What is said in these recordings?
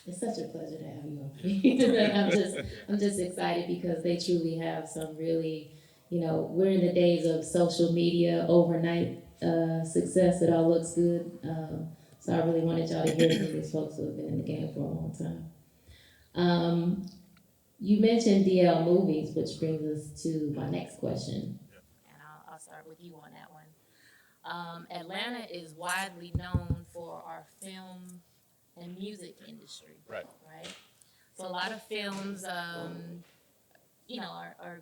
It's such a pleasure to have you on. I'm just excited because they truly have some really, we're in the days of social media overnight success. It all looks good. So I really wanted y'all to hear from these folks who have been in the game for a long time. Um, you mentioned DL movies, which brings us to my next question. And I'll start with you on that one. Atlanta is widely known for our film and music industry. Right. Right? So a lot of films, are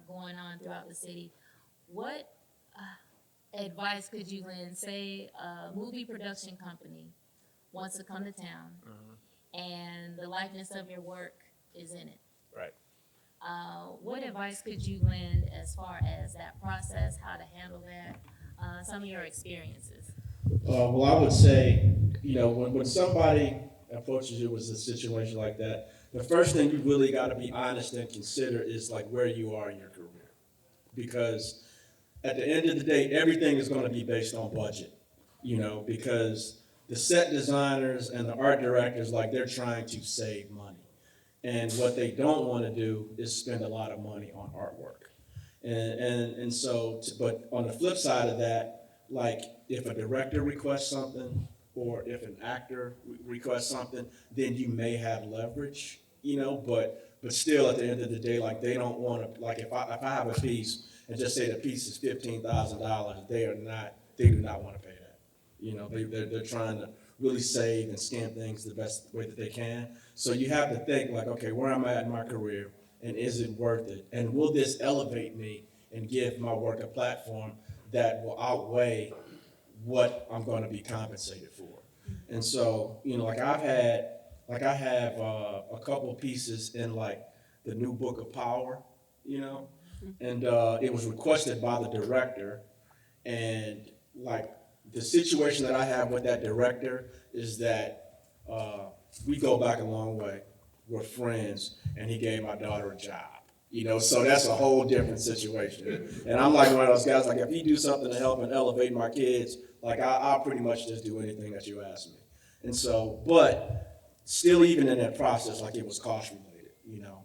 going on throughout the city. What advice could you lend, say, a movie production company wants to come to town and the likeness of your work is in it? Right. What advice could you lend as far as that process, how to handle that, some of your experiences? Well, I would say, when somebody approaches you with a situation like that, the first thing you really got to be honest and consider is like where you are in your career. Because at the end of the day, everything is going to be based on budget, because the set designers and the art directors, like they're trying to save money. And what they don't want to do is spend a lot of money on artwork. And so, but on the flip side of that, like if a director requests something or if an actor requests something, then you may have leverage, but still at the end of the day, like they don't want to, like if I have a piece and just say the piece is $15,000, they do not want to pay that. They're trying to really save and scan things the best way that they can. So you have to think like, okay, where I'm at in my career, and is it worth it? And will this elevate me and give my work a platform that will outweigh what I'm going to be compensated for? And so, I have a couple of pieces in like the new Book of Power, and it was requested by the director, and like the situation that I have with that director is that we go back a long way. We're friends, and he gave my daughter a job. So that's a whole different situation. And I'm like one of those guys, like if you do something to help and elevate my kids, like I'll pretty much just do anything that you ask me. And so, but still even in that process, like it was cost related,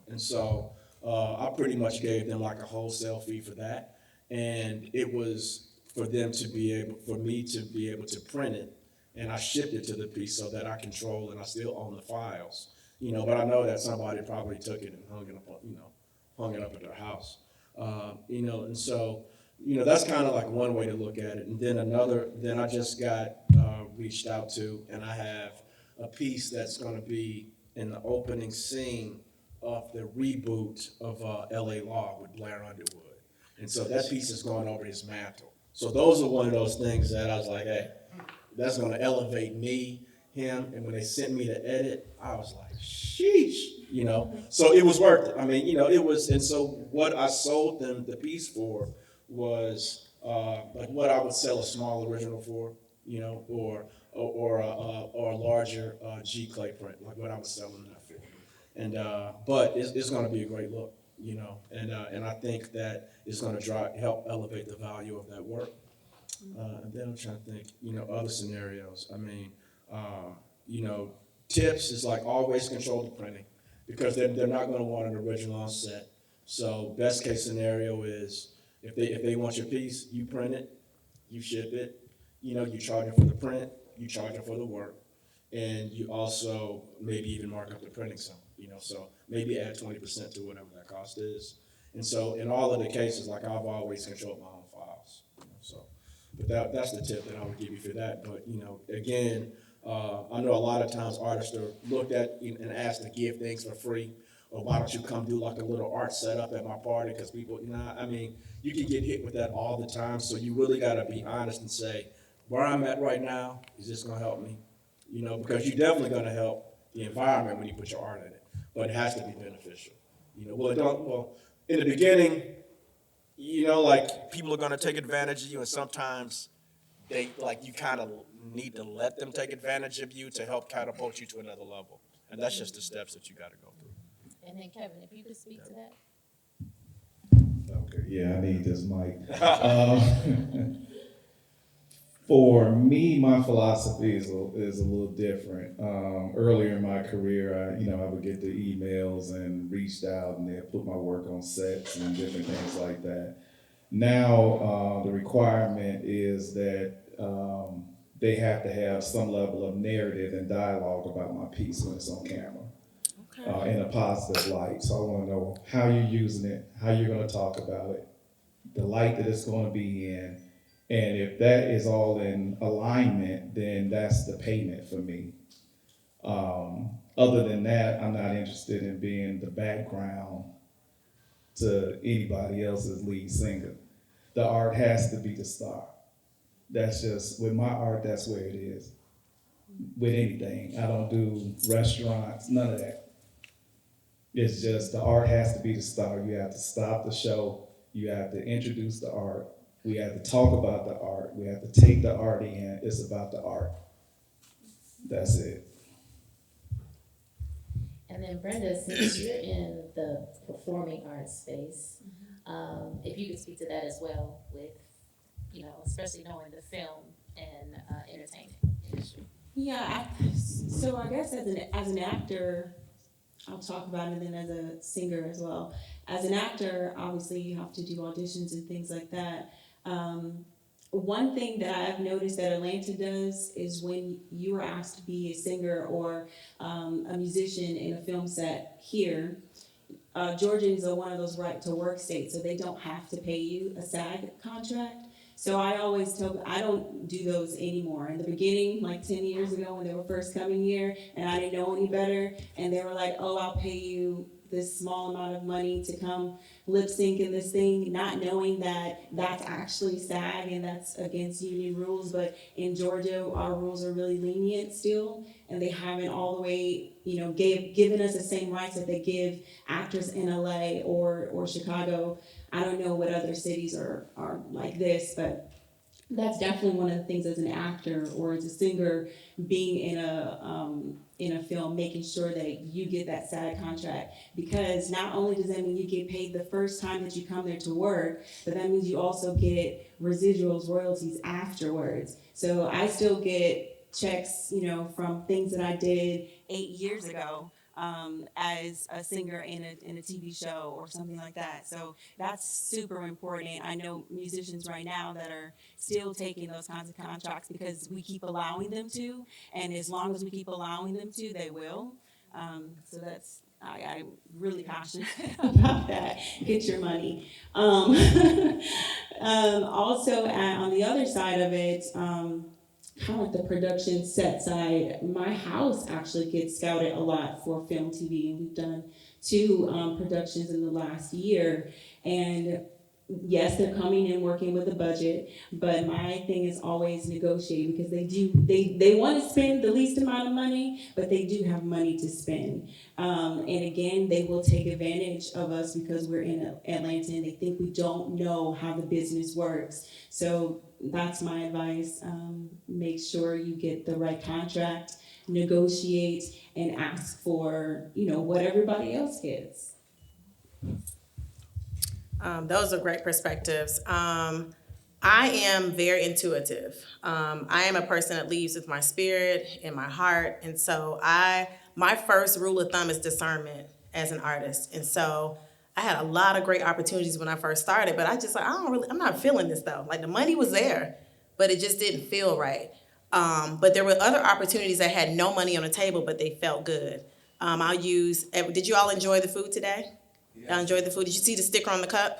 And so I pretty much gave them like a wholesale fee for that. And it was for me to be able to print it, and I shipped it to the piece so that I control and I still own the files, but I know that somebody probably took it and hung it up at their house, and so, that's kind of like one way to look at it. And then I just got reached out to, and I have a piece that's going to be in the opening scene of the reboot of L.A. Law with Blair Underwood. And so that piece is going over his mantle. So those are one of those things that I was like, hey, that's going to elevate me, him. And when they sent me the edit, I was like, sheesh, So it was worth it. I mean, it was. And so what I sold them the piece for was like what I would sell a small original for, or a larger G clay print, like what I was selling that for. And but it's going to be a great look, and I think that it's going to help elevate the value of that work. And then I'm trying to think, other scenarios. I mean, tips is like always control the printing because they're not going to want an original on set. So best case scenario is if they want your piece, you print it, you ship it, you charge them for the print, you charge them for the work, and you also maybe even mark up the printing sum, so maybe add 20% to whatever that cost is. And so in all of the cases, like I've always controlled my own files, so. But that's the tip that I would give you for that. But, again, I know a lot of times artists are looked at and asked to give things for free. Or why don't you come do like a little art setup at my party? Because people, I mean, you can get hit with that all the time. So you really got to be honest and say, where I'm at right now, is this going to help me? Because you're definitely going to help the environment when you put your art in it. But it has to be beneficial. In the beginning, like people are going to take advantage of you, and sometimes you kind of need to let them take advantage of you to help catapult you to another level. And that's just the steps that you got to go through. And then Kevin, if you could speak to that. Okay, yeah, I need this mic. For me, my philosophy is a little different. Earlier in my career, I would get the emails and reached out and they put my work on sets and different things like that. Now, the requirement is that they have to have some level of narrative and dialogue about my piece when it's on camera Okay. in a positive light. So I want to know how you're using it, how you're going to talk about it, the light that it's going to be in. And if that is all in alignment, then that's the payment for me. Other than that, I'm not interested in being the background to anybody else's lead singer. The art has to be the star. That's just, with my art, that's where it is. With anything, I don't do restaurants, none of that. It's just the art has to be the star. You have to stop the show. You have to introduce the art. We have to talk about the art. We have to take the art in. It's about the art. That's it. And then Brenda, since you're in the performing arts space, if you could speak to that as well with, especially knowing the film and entertainment industry. Yeah, so I guess as an actor, I'll talk about it, and then as a singer as well. As an actor, obviously you have to do auditions and things like that. One thing that I've noticed that Atlanta does is when you are asked to be a singer or a musician in a film set here, Georgia is one of those right to work states, so they don't have to pay you a SAG contract. So I always tell, I don't do those anymore. In the beginning, like 10 years ago when they were first coming here and I didn't know any better, and they were like, oh, I'll pay you this small amount of money to come lip sync in this thing, not knowing that that's actually SAG and that's against union rules. But in Georgia, our rules are really lenient still, and they haven't all the way, given us the same rights that they give actors in LA or Chicago. I don't know what other cities are like this, but that's definitely one of the things as an actor or as a singer, being in a film, making sure that you get that SAG contract, because not only does that mean you get paid the first time that you come there to work, but that means you also get residuals, royalties afterwards. So I still get checks, from things that I did 8 years ago. As a singer in a TV show or something like that. So that's super important. I know musicians right now that are still taking those kinds of contracts because we keep allowing them to, and as long as we keep allowing them to, they will. So that's I'm really passionate about that. Get your money. Also, on the other side of it. Kind of like the production set side, my house actually gets scouted a lot for film, TV, and we've done 2 productions in the last year. And yes, they're coming in working with a budget, but my thing is always negotiate, because they want to spend the least amount of money, but they do have money to spend. And again, they will take advantage of us because we're in Atlanta and they think we don't know how the business works. So that's my advice. Make sure you get the right contract, negotiate, and ask for, what everybody else gets. Those are great perspectives. I am very intuitive. I am a person that leads with my spirit and my heart, and so my first rule of thumb is discernment as an artist. And so I had a lot of great opportunities when I first started, but I'm not feeling this though. Like the money was there, but it just didn't feel right. But there were other opportunities that had no money on the table, but they felt good. Did you all enjoy the food today? Y'all enjoyed the food? Did you see the sticker on the cup?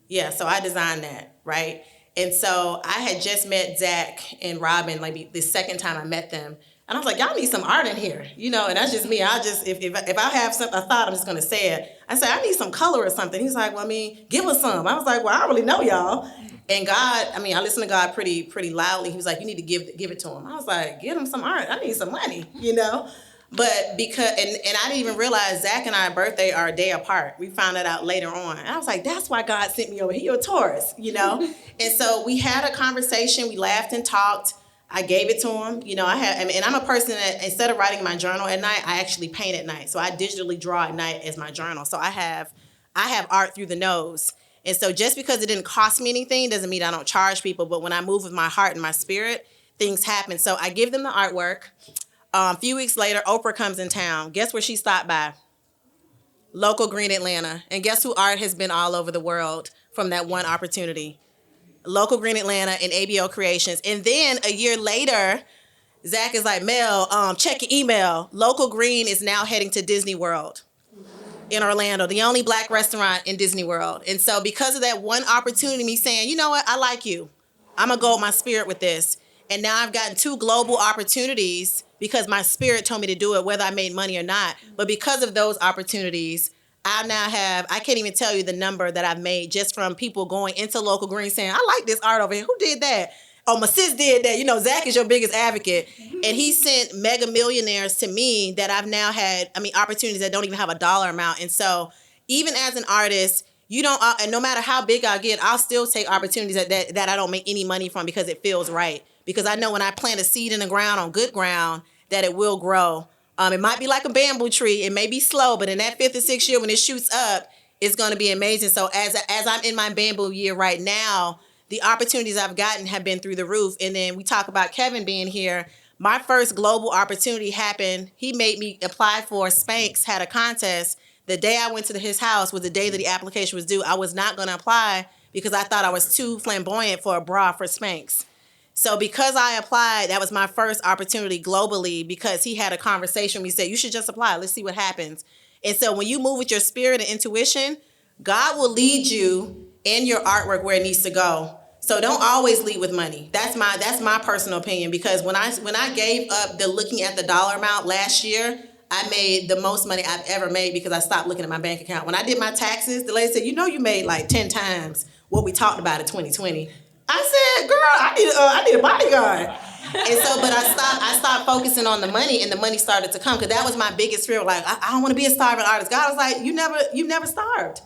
Yeah, so I designed that, right? And so I had just met Zach and Robin, like the second time I met them. And I was like, y'all need some art in here, and that's just me. If I have something, I thought I'm just gonna say it. I said, I need some color or something. He's like, well, give us some. I was like, well, I don't really know y'all. And God, I listen to God pretty loudly. He was like, you need to give it to him. I was like, give him some art. I need some money, But because, and I didn't even realize Zach and I's birthday are a day apart. We found that out later on. And I was like, that's why God sent me over here. You're a Taurus, And so we had a conversation. We laughed and talked. I gave it to him. And I'm a person that instead of writing my journal at night, I actually paint at night. So I digitally draw at night as my journal. So I have art through the nose. And so just because it didn't cost me anything doesn't mean I don't charge people. But when I move with my heart and my spirit, things happen. So I give them the artwork. A few weeks later, Oprah comes in town. Guess where she stopped by? Local Green Atlanta. And guess who art has been all over the world from that one opportunity? Local Green Atlanta and ABO Creations. And then a year later, Zach is like, Mel, check your email. Local Green is now heading to Disney World in Orlando, the only Black restaurant in Disney World. And so because of that one opportunity, me saying, you know what, I like you. I'm going to go with my spirit with this. And now I've gotten 2 global opportunities because my spirit told me to do it, whether I made money or not. But because of those opportunities, I now have, I can't even tell you the number that I've made just from people going into Local Green saying, I like this art over here. Who did that? Oh, my sis did that. You know, Zach is your biggest advocate. And he sent mega millionaires to me that I've now had, opportunities that don't even have a dollar amount. And so even as an artist, you don't, and no matter how big I get, I'll still take opportunities that I don't make any money from because it feels right. Because I know when I plant a seed in the ground on good ground, that it will grow. It might be like a bamboo tree. It may be slow, but in that 5th or 6th year when it shoots up, it's going to be amazing. So as I'm in my bamboo year right now, the opportunities I've gotten have been through the roof. And then we talk about Kevin being here. My first global opportunity happened. He made me apply for Spanx, had a contest. The day I went to his house was the day that the application was due. I was not going to apply because I thought I was too flamboyant for a bra for Spanx. So because I applied, that was my first opportunity globally because he had a conversation with me, said, you should just apply. Let's see what happens. And so when you move with your spirit and intuition, God will lead you in your artwork where it needs to go. So don't always lead with money. That's my personal opinion because when I gave up the looking at the dollar amount last year, I made the most money I've ever made because I stopped looking at my bank account. When I did my taxes, the lady said, you know you made like 10 times what we talked about in 2020. I said, girl, I need a bodyguard. And so, but I stopped focusing on the money and the money started to come because that was my biggest fear. Like, I don't want to be a starving artist. God was like, you never starved.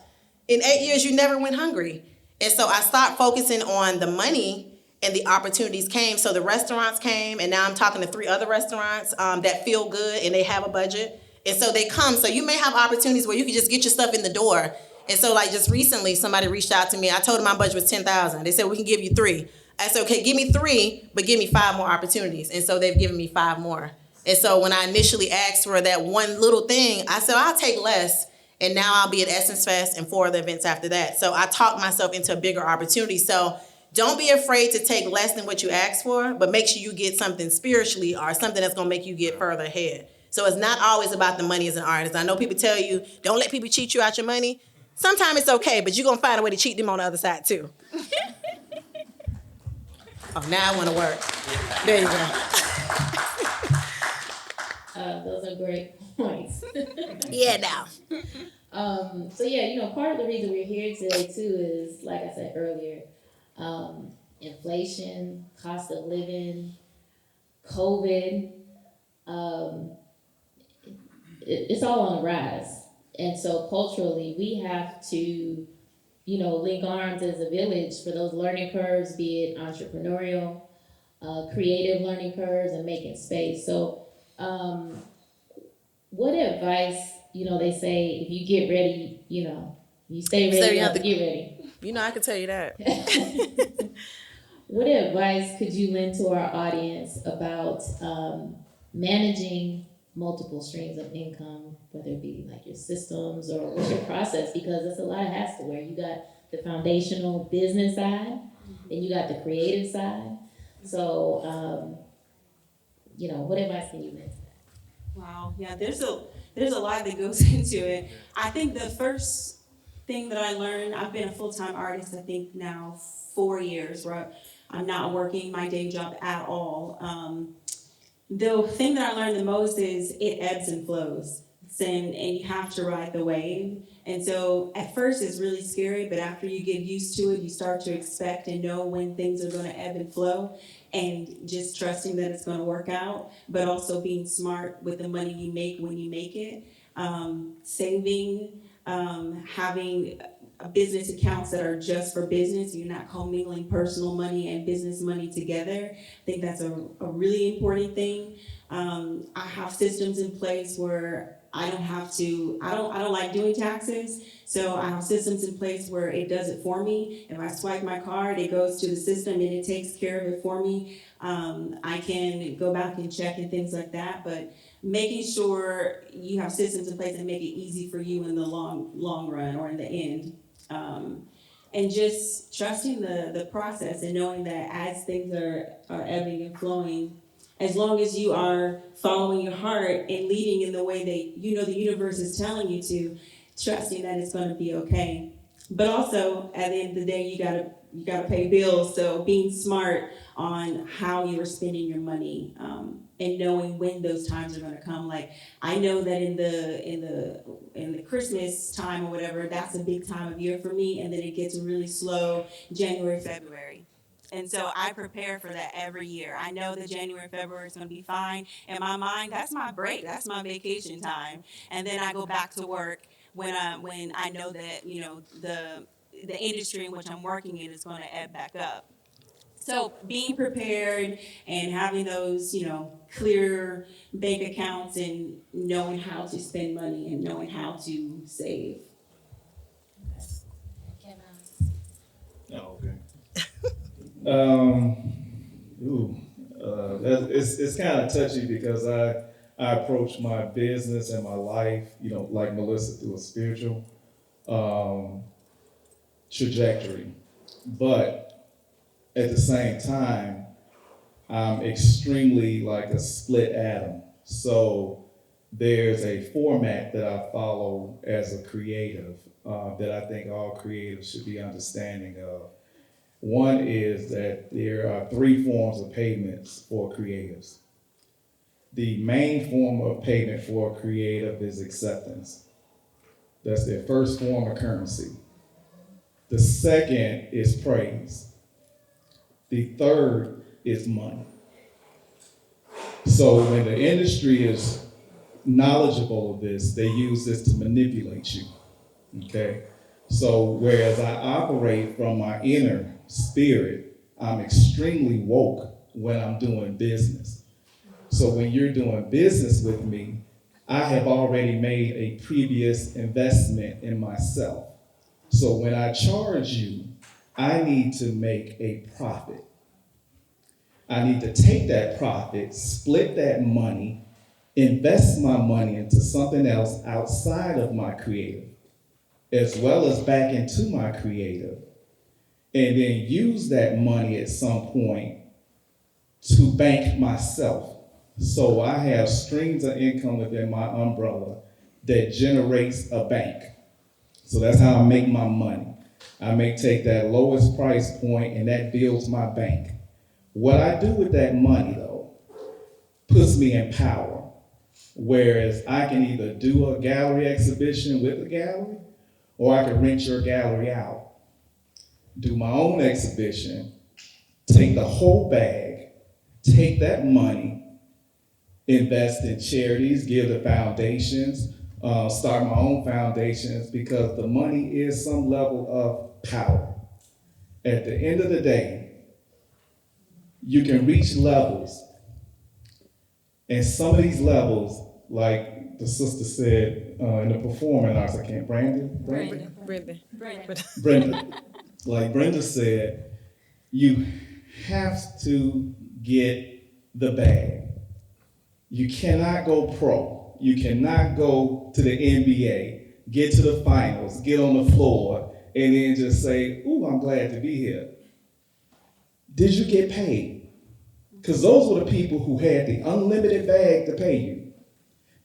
In 8 years, you never went hungry. And so I stopped focusing on the money and the opportunities came. So the restaurants came and now I'm talking to 3 other restaurants that feel good and they have a budget. And so they come. So you may have opportunities where you can just get your stuff in the door. And so like just recently, somebody reached out to me. I told them my budget was $10,000. They said, we can give you 3. I said, okay, give me 3, but give me 5 more opportunities. And so they've given me 5 more. And so when I initially asked for that one little thing, I said, I'll take less. And now I'll be at Essence Fest and 4 other events after that. So I talked myself into a bigger opportunity. So don't be afraid to take less than what you asked for, but make sure you get something spiritually or something that's gonna make you get further ahead. So it's not always about the money as an artist. I know people tell you, don't let people cheat you out your money. Sometimes it's okay, but you're gonna find a way to cheat them on the other side too. Oh, now I wanna work. There you go. Those are great points. Yeah, now. So yeah, part of the reason we're here today too is, like I said earlier, inflation, cost of living, COVID, it's all on the rise. And so culturally, we have to, link arms as a village for those learning curves, be it entrepreneurial, creative learning curves, and making space. So what advice, they say if you get ready, you stay ready, you have to get ready. I can tell you that. What advice could you lend to our audience about managing multiple streams of income, whether it be like your systems or what's your process? Because it's a lot of hats to wear. You got the foundational business side, and you got the creative side. So, what advice can you lend to that? Wow, yeah, there's a lot that goes into it. I think the first thing that I learned, I've been a full-time artist, I think now 4 years, right? I'm not working my day job at all. The thing that I learned the most is it ebbs and flows, and you have to ride the wave. And so at first it's really scary, but after you get used to it, you start to expect and know when things are going to ebb and flow, and just trusting that it's going to work out, but also being smart with the money you make when you make it, saving, having business accounts that are just for business. You're not commingling personal money and business money together. I think that's a really important thing. I have systems in place where I don't have to, I don't like doing taxes, so I have systems in place where it does it for me. If I swipe my card, it goes to the system and it takes care of it for me. I can go back and check and things like that, but making sure you have systems in place that make it easy for you in the long run or in the end. And just trusting the process and knowing that as things are ebbing and flowing, as long as you are following your heart and leading in the way that you know the universe is telling you to, trusting that it's going to be okay. But also, at the end of the day, you gotta pay bills. So being smart on how you are spending your money, and knowing when those times are going to come. Like, I know that in the Christmas time or whatever, that's a big time of year for me, and then it gets really slow January, February. And so I prepare for that every year. I know that January, February is going to be fine. In my mind, that's my break. That's my vacation time. And then I go back to work when I know that, you know, the industry in which I'm working in is going to ebb back up. So being prepared and having those, you know, clear bank accounts and knowing how to spend money and knowing how to save. Oh, okay. It's kind of touchy because I approach my business and my life, you know, like Melissa, through a spiritual trajectory. But at the same time, I'm extremely like a split atom. So there's a format that I follow as a creative that I think all creatives should be understanding of. One is that there are 3 forms of payments for creatives. The main form of payment for a creative is acceptance. That's their first form of currency. The second is praise. The third is money. So when the industry is knowledgeable of this, they use this to manipulate you, okay? So whereas I operate from my inner spirit, I'm extremely woke when I'm doing business. So when you're doing business with me, I have already made a previous investment in myself. So when I charge you, I need to make a profit. I need to take that profit, split that money, invest my money into something else outside of my creative, as well as back into my creative, and then use that money at some point to bank myself. So I have streams of income within my umbrella that generates a bank. So that's how I make my money. I may take that lowest price point and that builds my bank. What I do with that money, though, puts me in power. Whereas I can either do a gallery exhibition with a gallery, or I can rent your gallery out, do my own exhibition, take the whole bag, take that money, invest in charities, give to foundations, start my own foundations, because the money is some level of power. At the end of the day, you can reach levels, and some of these levels, like the sister said in the performing arts, I can't, Brenda, like Brenda said, you have to get the bag. You cannot go pro. You cannot go to the NBA, get to the finals, get on the floor, and then just say, ooh, I'm glad to be here. Did you get paid? Because those were the people who had the unlimited bag to pay you.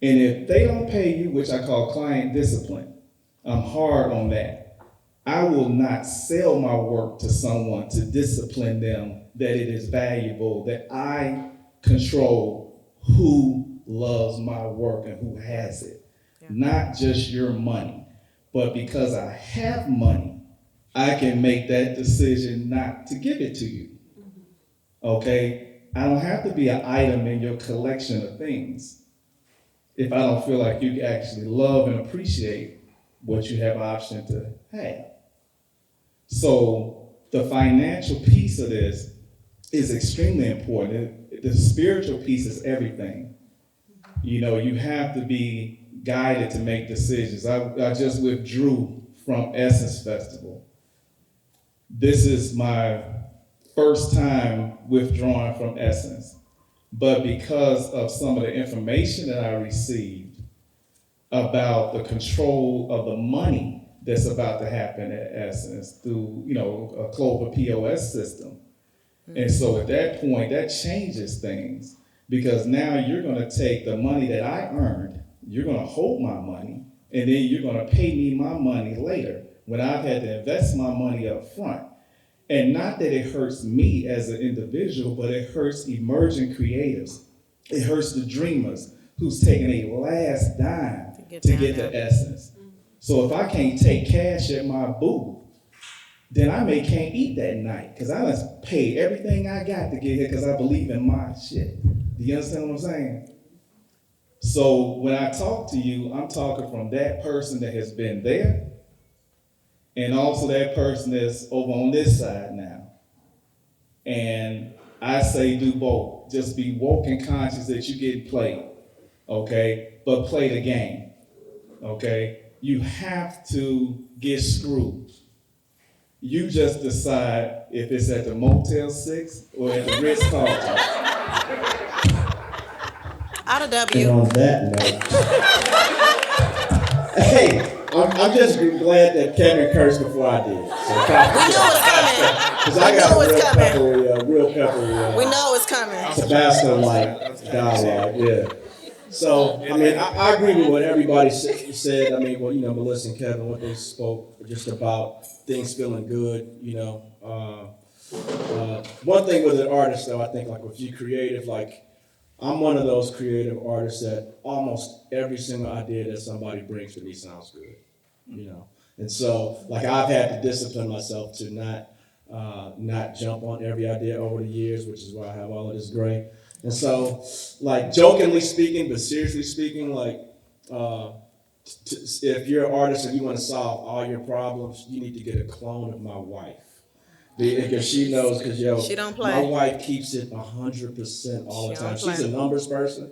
And if they don't pay you, which I call client discipline, I'm hard on that. I will not sell my work to someone to discipline them that it is valuable, that I control who loves my work and who has it. Yeah. Not just your money, but because I have money, I can make that decision not to give it to you. Okay? I don't have to be an item in your collection of things if I don't feel like you actually love and appreciate what you have option to have. So the financial piece of this is extremely important. The spiritual piece is everything. You know, you have to be guided to make decisions. I just withdrew from Essence Festival. This is my first time withdrawing from Essence. But because of some of the information that I received about the control of the money that's about to happen at Essence through, a Clover POS system. And so at that point, that changes things because now you're gonna take the money that I earned, you're gonna hold my money, and then you're gonna pay me my money later when I've had to invest my money up front. And not that it hurts me as an individual, but it hurts emerging creatives. It hurts the dreamers who's taking a last dime to get to Essence. So if I can't take cash at my booth, then I can't eat that night because I done paid everything I got to get here because I believe in my shit. Do you understand what I'm saying? So when I talk to you, I'm talking from that person that has been there and also that person that's over on this side now. And I say do both. Just be woke and conscious that you get played, okay? But play the game, okay? You have to get screwed. You just decide if it's at the Motel 6 or at the Ritz-Carlton. Out of And W. on that note, hey, I'm just glad that Kevin cursed before I did. So, We knew it was coming. because I We got know it's real peppery, We know it's coming. Tabasco-like dialogue, yeah. So, I mean, I agree with what everybody said. I mean, well, Melissa and Kevin, what they spoke just about things feeling good, One thing with an artist, though, I think, like, if you creative, like, I'm one of those creative artists that almost every single idea that somebody brings to me sounds good, And so, like, I've had to discipline myself to not jump on every idea over the years, which is why I have all of this gray. And so, like, jokingly speaking, but seriously speaking, like, if you're an artist and you want to solve all your problems, you need to get a clone of my wife. Because she knows, She don't play. my wife keeps it 100% all the She time. don't play. She's a numbers person.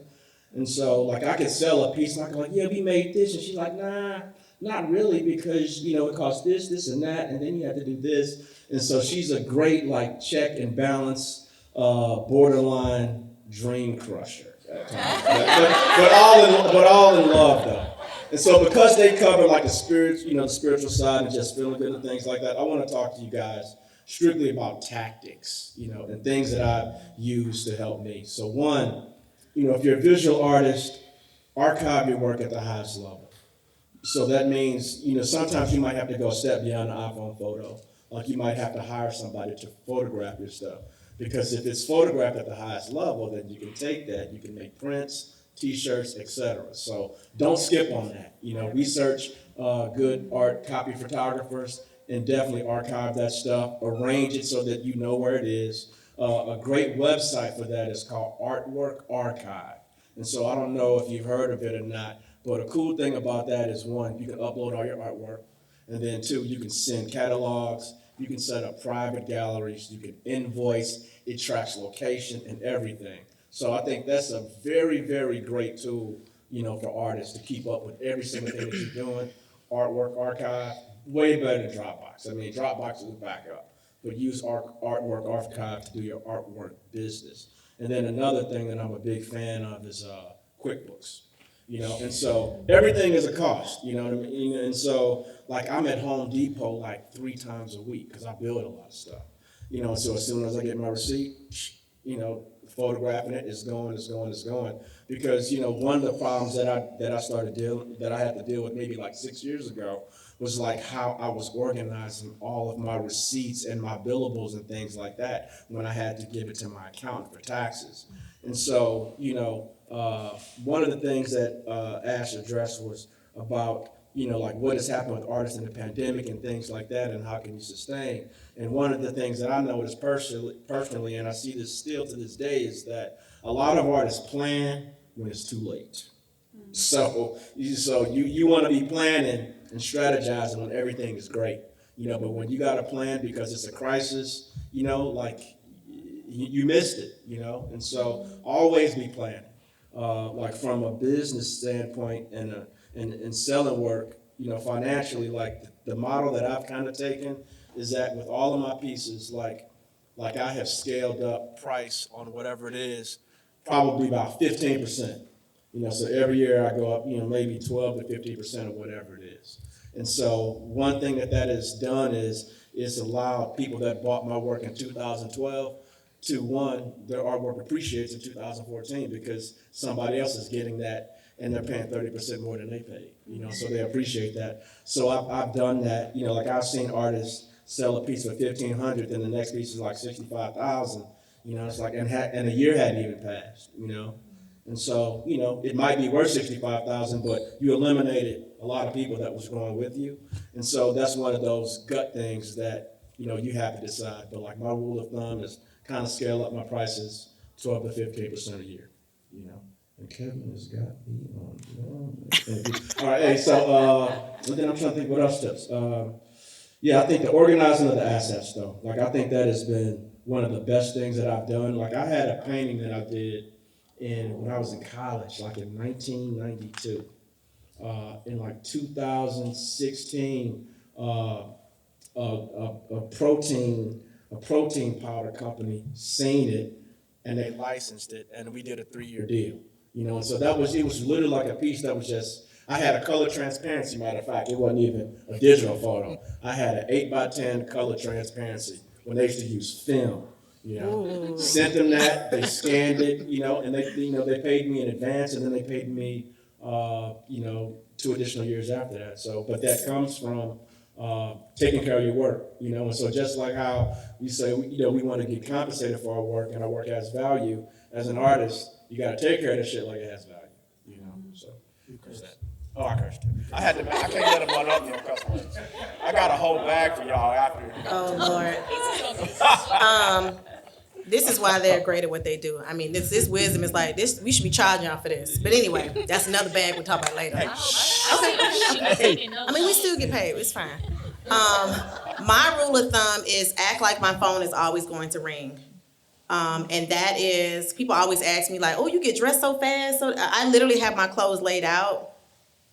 And so, like, I could sell a piece and I could like, yeah, we made this. And she's like, nah, not really, because, it costs this, and that, and then you have to do this. And so she's a great, like, check and balance, borderline dream crusher at times. but all in love, though. And so because they cover, like, the spiritual side and just feeling good and things like that, I want to talk to you guys strictly about tactics, and things that I use to help me. So one, if you're a visual artist, archive your work at the highest level. So that means, sometimes you might have to go a step beyond the iPhone photo. Like you might have to hire somebody to photograph your stuff. Because if it's photographed at the highest level, then you can take that, you can make prints, t-shirts, etc. So don't skip on that. Research good art copy photographers and definitely archive that stuff. Arrange it so that you know where it is. A great website for that is called Artwork Archive. And so I don't know if you've heard of it or not, but a cool thing about that is one, you can upload all your artwork. And then two, you can send catalogs, you can set up private galleries, you can invoice, it tracks location and everything. So I think that's a very, very great tool, for artists to keep up with every single thing that you're doing. Artwork Archive, way better than Dropbox. I mean, Dropbox is a backup, but use Artwork Archive to do your artwork business. And then another thing that I'm a big fan of is QuickBooks. And so everything is a cost, you know what I mean? And so, like, I'm at Home Depot like 3 times a week because I build a lot of stuff. So as soon as I get my receipt, photographing it, it's going. Because, one of the problems that I had to deal with maybe like 6 years ago was like how I was organizing all of my receipts and my billables and things like that when I had to give it to my accountant for taxes. And so, one of the things that Ash addressed was about, like what has happened with artists in the pandemic and things like that and how can you sustain. And one of the things that I noticed personally, and I see this still to this day, is that a lot of artists plan when it's too late. So you want to be planning and strategizing when everything is great, but when you got to plan because it's a crisis, like you missed it, and so always be planning. like from a business standpoint and selling work, financially, like the model that I've kind of taken is that with all of my pieces, like I have scaled up price on whatever it is, probably about 15%. So every year I go up, maybe 12 to 15% of whatever it is. And so one thing that has done is it's allowed people that bought my work in 2012 to, one, their artwork appreciates in 2014 because somebody else is getting that and they're paying 30% more than they paid, so they appreciate that. So I've done that, like I've seen artists sell a piece for $1,500, then the next piece is like $65,000, it's like, and a year hadn't even passed, And so, it might be worth $65,000, but you eliminated a lot of people that was going with you. And so that's one of those gut things that, you have to decide. But like my rule of thumb is kind of scale up my prices 12 to 15% a year, And Kevin has got me on. All right, hey, so, and then I'm trying to think what else tips. I think the organizing of the assets, though. Like, I think that has been one of the best things that I've done. Like, I had a painting that I did when I was in college, like in 1992. In like 2016, a protein powder company seen it, and they licensed it, and we did a 3-year deal. And so it was literally like a piece that was just, I had a color transparency, matter of fact, it wasn't even a digital photo. I had an 8x10 color transparency when they used to use film. Sent them that, they scanned it, and they paid me in advance, and then they paid me, 2 additional years after that. So, but that comes from taking care of your work, and so just like how you say, we want to get compensated for our work, and our work has value. As an artist, you got to take care of this shit like it has value, So, there's that. Oh, I cursed you. I can't let him run up your cuss words. I got a whole bag for y'all after. Oh, Lord. This is why they're great at what they do. I mean, this wisdom is like this. We should be charging y'all for this. But anyway, that's another bag we'll talk about later. Okay. I mean, we still get paid. It's fine. My rule of thumb is act like my phone is always going to ring. And that is, people always ask me like, oh, you get dressed so fast. So I literally have my clothes laid out.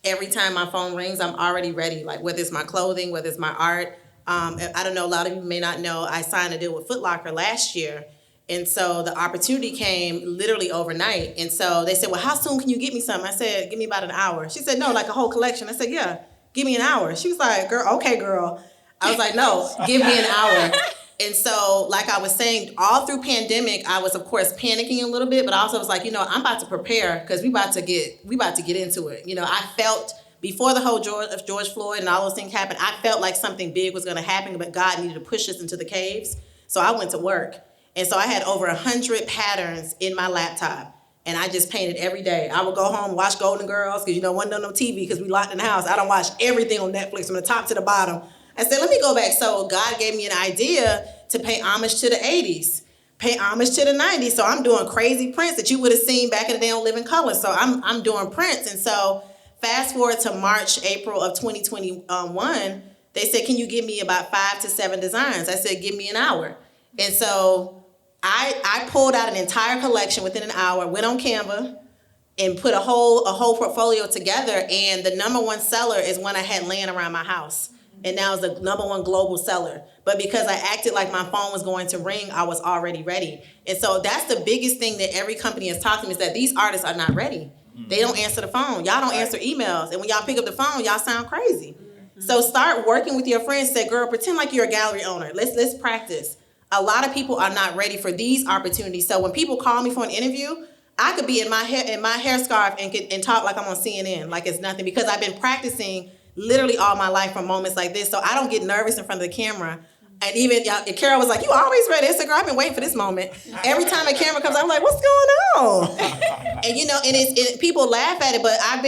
Every time my phone rings, I'm already ready. Like whether it's my clothing, whether it's my art. I don't know, a lot of you may not know, I signed a deal with Foot Locker last year. And so the opportunity came literally overnight. And so they said, well, how soon can you get me something? I said, give me about an hour. She said, no, like a whole collection. I said, yeah, give me an hour. She was like, girl, okay, girl. I was like, no, give me an hour. And so, like I was saying, all through pandemic, I was, of course, panicking a little bit, but I also was like, I'm about to prepare because we about to get into it. I felt before the whole George Floyd and all those things happened, I felt like something big was going to happen, but God needed to push us into the caves. So I went to work. And so I had over 100 patterns in my laptop. And I just painted every day. I would go home, watch Golden Girls, because wasn't on no TV because we locked in the house. I don't watch everything on Netflix from the top to the bottom. I said, let me go back. So God gave me an idea to pay homage to the 80s, pay homage to the 90s. So I'm doing crazy prints that you would have seen back in the day on Living Color. So I'm doing prints. And so fast forward to March, April of 2021, they said, can you give me about 5 to 7 designs? I said, give me an hour. And so I pulled out an entire collection within an hour, went on Canva, and put a whole portfolio together. And the number one seller is one I had laying around my house. And now it's the number one global seller. But because I acted like my phone was going to ring, I was already ready. And so that's the biggest thing that every company has taught me is that these artists are not ready. They don't answer the phone. Y'all don't answer emails. And when y'all pick up the phone, y'all sound crazy. So start working with your friends. Say, girl, pretend like you're a gallery owner. Let's practice. A lot of people are not ready for these opportunities. So when people call me for an interview, I could be in my hair scarf and talk like I'm on CNN, like it's nothing, because I've been practicing literally all my life for moments like this. So I don't get nervous in front of the camera. And even Carol was like, you always ready. I said, girl, I've been waiting for this moment. Every time a camera comes, I'm like, what's going on? And people laugh at it, but I've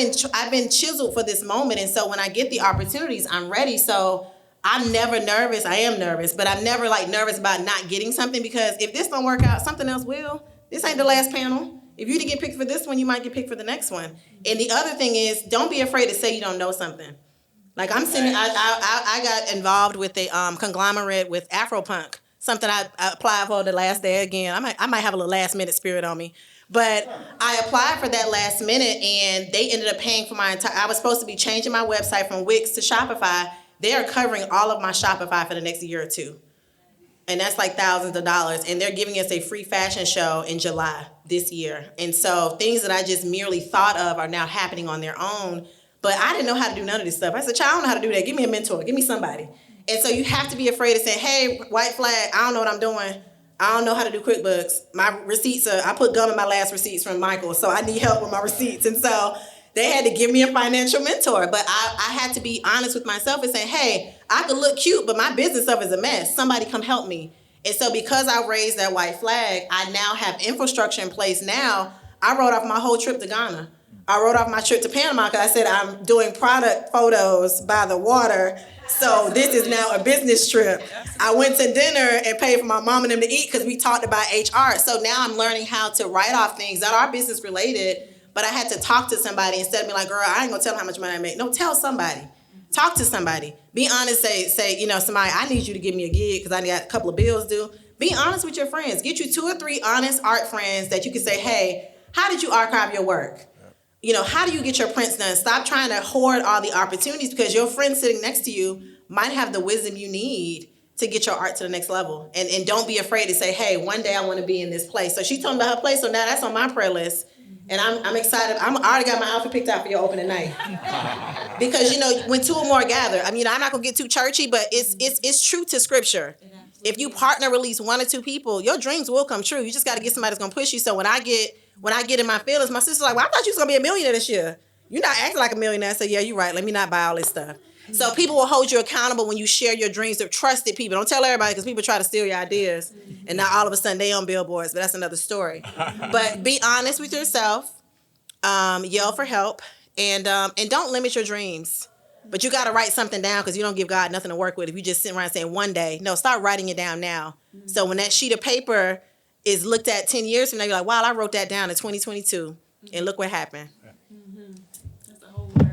been chiseled for this moment. And so when I get the opportunities, I'm ready. So I'm never nervous. I am nervous, but I'm never nervous about not getting something, because if this don't work out, something else will. This ain't the last panel. If you didn't get picked for this one, you might get picked for the next one. And the other thing is, don't be afraid to say you don't know something. Like I'm sitting, I got involved with a conglomerate with Afropunk, something I applied for the last day again. I might have a little last minute spirit on me. But I applied for that last minute, and they ended up paying for my entire. I was supposed to be changing my website from Wix to Shopify. They are covering all of my Shopify for the next year or two. And that's like thousands of dollars. And they're giving us a free fashion show in July this year. And so things that I just merely thought of are now happening on their own. But I didn't know how to do none of this stuff. I said, child, I don't know how to do that. Give me a mentor. Give me somebody. And so you have to be afraid of saying, hey, white flag, I don't know what I'm doing. I don't know how to do QuickBooks. My receipts I put gum in my last receipts from Michael, so I need help with my receipts. And so they had to give me a financial mentor. But I had to be honest with myself and say, hey, I could look cute, but my business stuff is a mess. Somebody come help me. And so because I raised that white flag, I now have infrastructure in place now. I wrote off my whole trip to Ghana. I wrote off my trip to Panama because I said I'm doing product photos by the water. So this is now a business trip. I went to dinner and paid for my mom and them to eat because we talked about HR. So now I'm learning how to write off things that are business related, but I had to talk to somebody instead of being like, girl, I ain't gonna tell them how much money I make. No, tell somebody. Talk to somebody. Be honest, say, Sumayyah, I need you to give me a gig because I got a couple of bills due. Be honest with your friends. Get you 2 or 3 honest art friends that you can say, hey, how did you archive your work? How do you get your prints done? Stop trying to hoard all the opportunities because your friend sitting next to you might have the wisdom you need to get your art to the next level. And don't be afraid to say, hey, one day I want to be in this place. So she told me about her place, so now that's on my prayer list. And I'm excited. I already got my outfit picked out for your opening night. Because, when 2 or more gather, I'm not going to get too churchy, but it's true to scripture. If you partner with at least 1 or 2 people, your dreams will come true. You just got to get somebody that's going to push you. So when I get in my feelings, my sister's like, well, I thought you was going to be a millionaire this year. You're not acting like a millionaire. I said, yeah, you're right. Let me not buy all this stuff. So people will hold you accountable when you share your dreams. They're trusted people. Don't tell everybody because people try to steal your ideas. And now all of a sudden they on billboards, but that's another story. But be honest with yourself. Yell for help. And don't limit your dreams. But you got to write something down because you don't give God nothing to work with if you just sit around saying one day. No, start writing it down now. So when that sheet of paper is looked at 10 years from now, you're like, wow, I wrote that down in 2022. And look what happened. That's a whole word.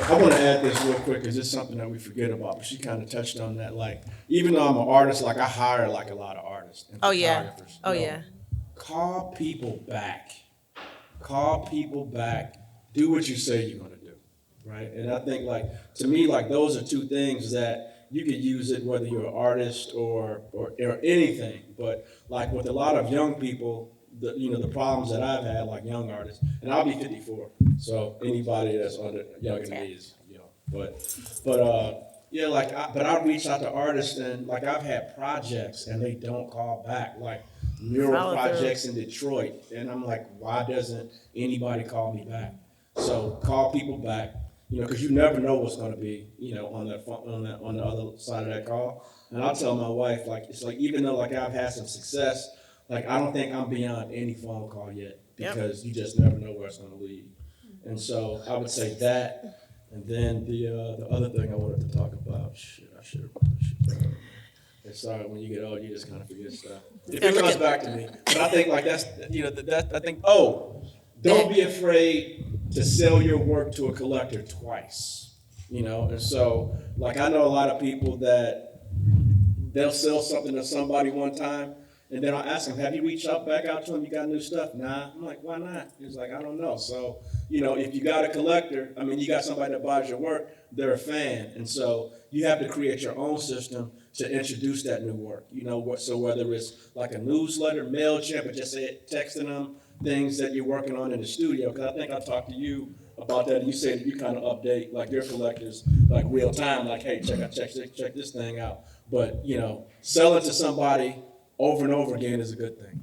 I want to add this real quick because it's something that we forget about, but she kind of touched on that. Like, even though I'm an artist, like I hire like a lot of artists and photographers. Oh, yeah. Call people back. Call people back. Do what you say you're going to do, right? And I think, to me, those are 2 things that you could use it whether you're an artist or anything. But with a lot of young people, the problems that I've had, like young artists, and I'll be 54, so anybody that's younger than me is, but I reach out to artists and I've had projects and they don't call back, mural projects in Detroit, and I'm like, why doesn't anybody call me back? So call people back, because you never know what's going to be, on the other side of that call. And I'll tell my wife, even though I've had some success, I don't think I'm beyond any phone call yet because you just never know where it's going to lead. And so I would say that, and then the other thing I wanted to talk about. I should have. It's sorry, when you get old, you just kind of forget stuff. If it comes back to me, but I think that's I think. Oh, don't be afraid to sell your work to a collector twice. And so I know a lot of people that they'll sell something to somebody one time. And then I'll ask him, have you reached back out to him? You got new stuff? Nah. I'm like, why not? He's like, I don't know. So, if you got a collector, you got somebody that buys your work, they're a fan. And so you have to create your own system to introduce that new work. So whether it's a newsletter, MailChimp, or just texting them things that you're working on in the studio. Because I think I talked to you about that. And you said that you kind of update your collectors real time, hey, check this thing out. But, sell it to somebody over and over again is a good thing.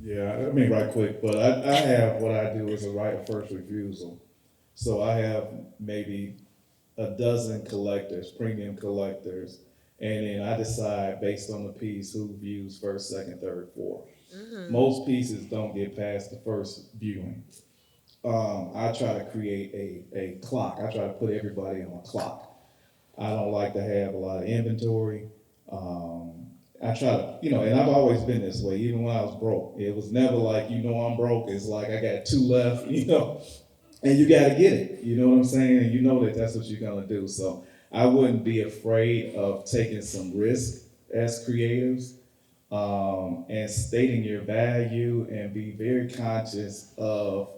Yeah, right quick, but I have what I do is a right of first refusal. So I have maybe a dozen collectors, premium collectors, and then I decide based on the piece who views first, second, third, fourth. Most pieces don't get past the first viewing. I try to create a clock. I try to put everybody on a clock. I don't like to have a lot of inventory. I try to, and I've always been this way, even when I was broke. It was never I'm broke. It's I got 2 left, and you got to get it. You know what I'm saying? And you know that's what you're going to do. So I wouldn't be afraid of taking some risk as creatives. and stating your value and be very conscious of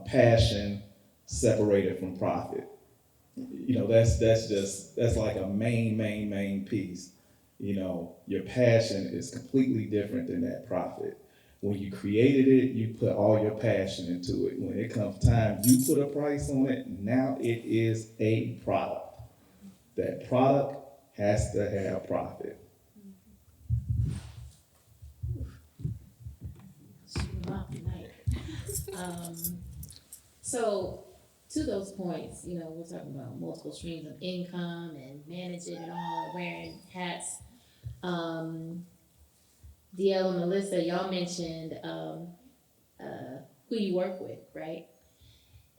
passion separated from profit. You know, that's like a main piece. You know, your passion is completely different than that profit. When you created it, you put all your passion into it. When it comes time, you put a price on it. Now it is a product. That product has to have profit. So to those points, you know, we're talking about multiple streams of income and managing it all, wearing hats. DL and Melissa, y'all mentioned who you work with, right?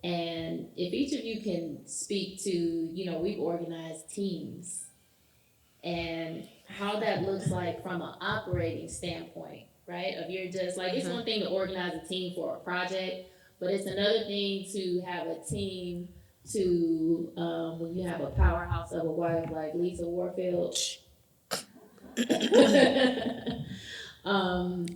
And if each of you can speak to, you know, we've organized teams and how that looks like from an operating standpoint, right? Of you're just like, it's one thing to organize a team for a project, but it's another thing to have a team to, when you have a powerhouse of a wife like Lisa Warfield,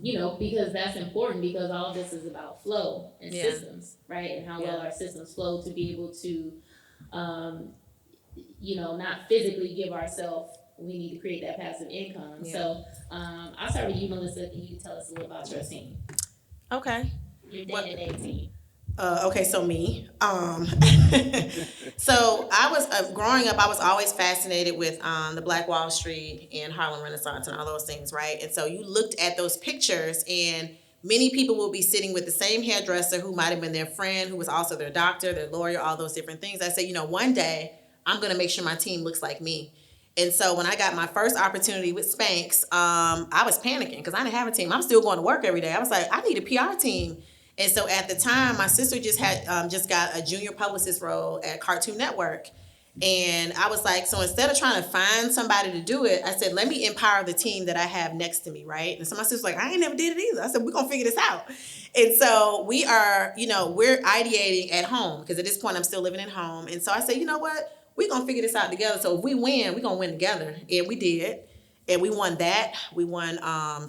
you know, because that's important because all this is about flow and systems, right? And how well our systems flow to be able to, you know, not physically give ourselves, we need to create that passive income. Yeah. So I'll start with you, Melissa. Can you tell us a little about your team? Okay. Your day-to-day team. Okay, so me. So I was growing up. I was always fascinated with the Black Wall Street and Harlem Renaissance and all those things, right? And so you looked at those pictures, and many people will be sitting with the same hairdresser who might have been their friend, who was also their doctor, their lawyer, all those different things. I said, you know, one day I'm going to make sure my team looks like me. And so when I got my first opportunity with Spanx, I was panicking because I didn't have a team. I'm still going to work every day. I was like, I need a PR team. And so at the time, my sister just got a junior publicist role at Cartoon Network. And I was like, so instead of trying to find somebody to do it, I said, let me empower the team that I have next to me, right? And so my sister's like, I ain't never did it either. I said, we're going to figure this out. And so we are, you know, we're ideating at home because at this point I'm still living at home. And so I said, you know what? We're going to figure this out together. So if we win, we're going to win together. And we did. And we won that. We won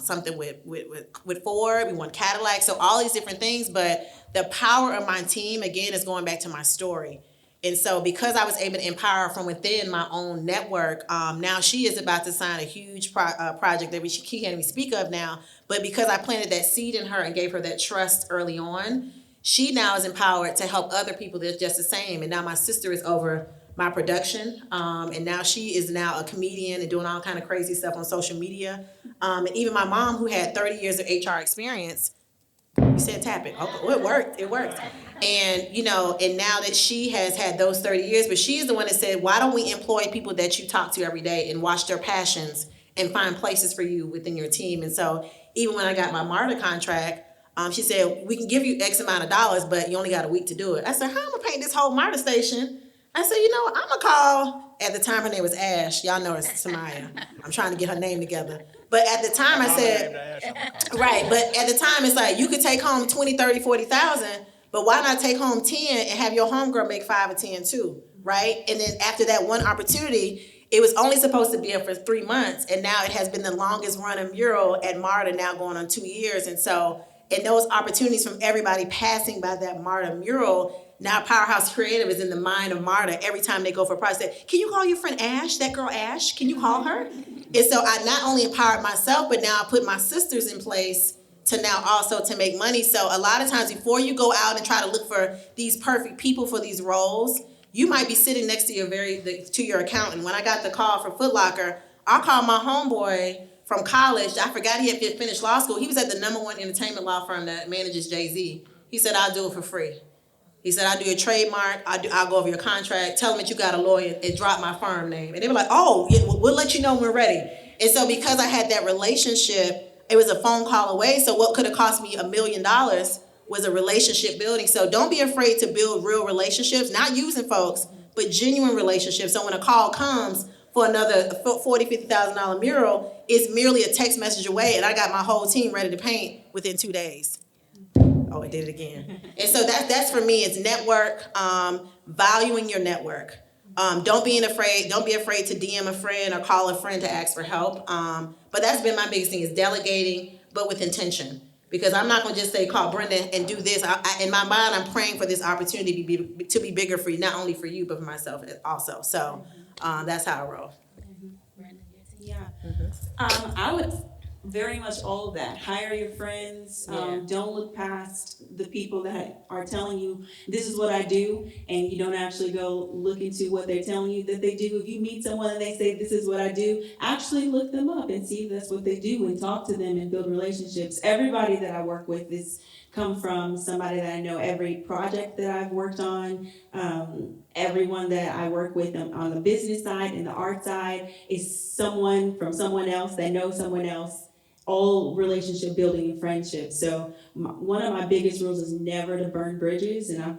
something with Ford. We won Cadillac. So all these different things. But the power of my team, again, is going back to my story. And so because I was able to empower from within my own network, now she is about to sign a huge project that she can't even speak of now. But because I planted that seed in her and gave her that trust early on, she now is empowered to help other people that's just the same. And now my sister is over my production, and now she is now a comedian and doing all kind of crazy stuff on social media. And even my mom, who had 30 years of HR experience, you said tap it. Okay, well, it worked. And, you know, and now that she has had those 30 years, but she is the one that said, why don't we employ people that you talk to every day and watch their passions and find places for you within your team? And so even when I got my MARTA contract, she said, we can give you X amount of dollars, but you only got a week to do it. I said, how am I gonna paint this whole MARTA station? I said, you know what, I'm gonna call, at the time her name was Ash, y'all know it's Sumayyah. I'm trying to get her name together. But at the time I said, right, but at the time it's like, you could take home 20, 30, 40,000, but why not take home 10 and have your homegirl make 5 or 10 too, right? And then after that one opportunity, it was only supposed to be up for 3 months, and now it has been the longest running mural at MARTA, now going on 2 years. And so, and those opportunities from everybody passing by that MARTA mural, now Powerhouse Creative is in the mind of MARTA every time they go for a project. Can you call your friend Ash, that girl Ash? Can you call her? And so I not only empowered myself, but now I put my sisters in place to now also to make money. So a lot of times before you go out and try to look for these perfect people for these roles, you might be sitting next to your accountant. When I got the call from Foot Locker, I called my homeboy from college. I forgot he had finished law school. He was at the #1 entertainment law firm that manages Jay-Z. He said, I'll do it for free. He said, I'll do your trademark, I'll go over your contract, tell them that you got a lawyer, and drop my firm name. And they were like, oh, yeah, we'll let you know when we're ready. And so because I had that relationship, it was a phone call away. So what could have cost me $1 million was a relationship building. So don't be afraid to build real relationships, not using folks, but genuine relationships. So when a call comes for another $40,000, $50,000 mural, it's merely a text message away, and I got my whole team ready to paint within 2 days. Oh, I did it again. And so that's for me, it's network, valuing your network. Don't be afraid to DM a friend or call a friend to ask for help. But that's been my biggest thing is delegating, but with intention. Because I'm not gonna just say, call Brenda and do this. In my mind, I'm praying for this opportunity to be bigger for you, not only for you, but for myself also. So that's how I roll. Yeah. I would very much all of that. Hire your friends. Don't look past the people that are telling you this is what I do, and you don't actually go look into what they're telling you that they do. If you meet someone and they say this is what I do, actually look them up and see if that's what they do and talk to them and build relationships. Everybody that I work with is come from somebody that I know. Every project that I've worked on, everyone that I work with on the business side and the art side is someone from someone else that knows someone else, all relationship building and friendship. So one of my biggest rules is never to burn bridges, and I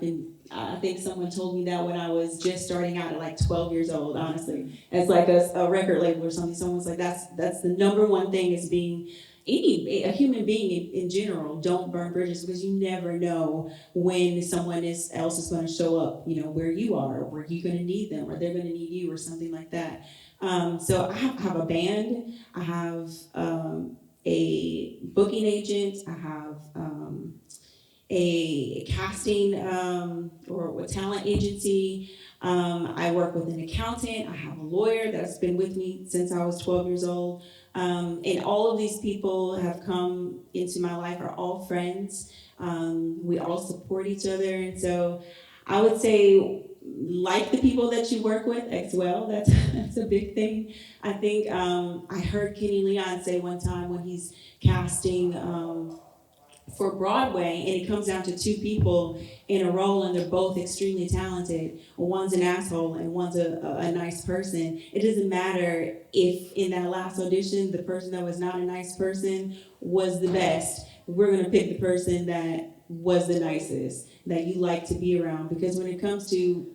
think someone told me that when I was just starting out at like 12 years old, honestly. It's like a record label or something. Someone's like, that's the number one thing is being a human being in general. Don't burn bridges because you never know when someone else is going to show up, where you are, or where you're going to need them, or they're going to need you, or something like that. So I have a band. I have a booking agent. I have a casting or a talent agency. I work with an accountant. I have a lawyer that's been with me since I was 12 years old. And all of these people have come into my life, are all friends. We all support each other. And so I would say, like the people that you work with as well. That's a big thing. I think I heard Kenny Leon say one time when he's casting for Broadway, and it comes down to two people in a role, and they're both extremely talented. One's an asshole and one's a nice person. It doesn't matter if in that last audition, the person that was not a nice person was the best. We're gonna pick the person that was the nicest, that you like to be around. Because when it comes to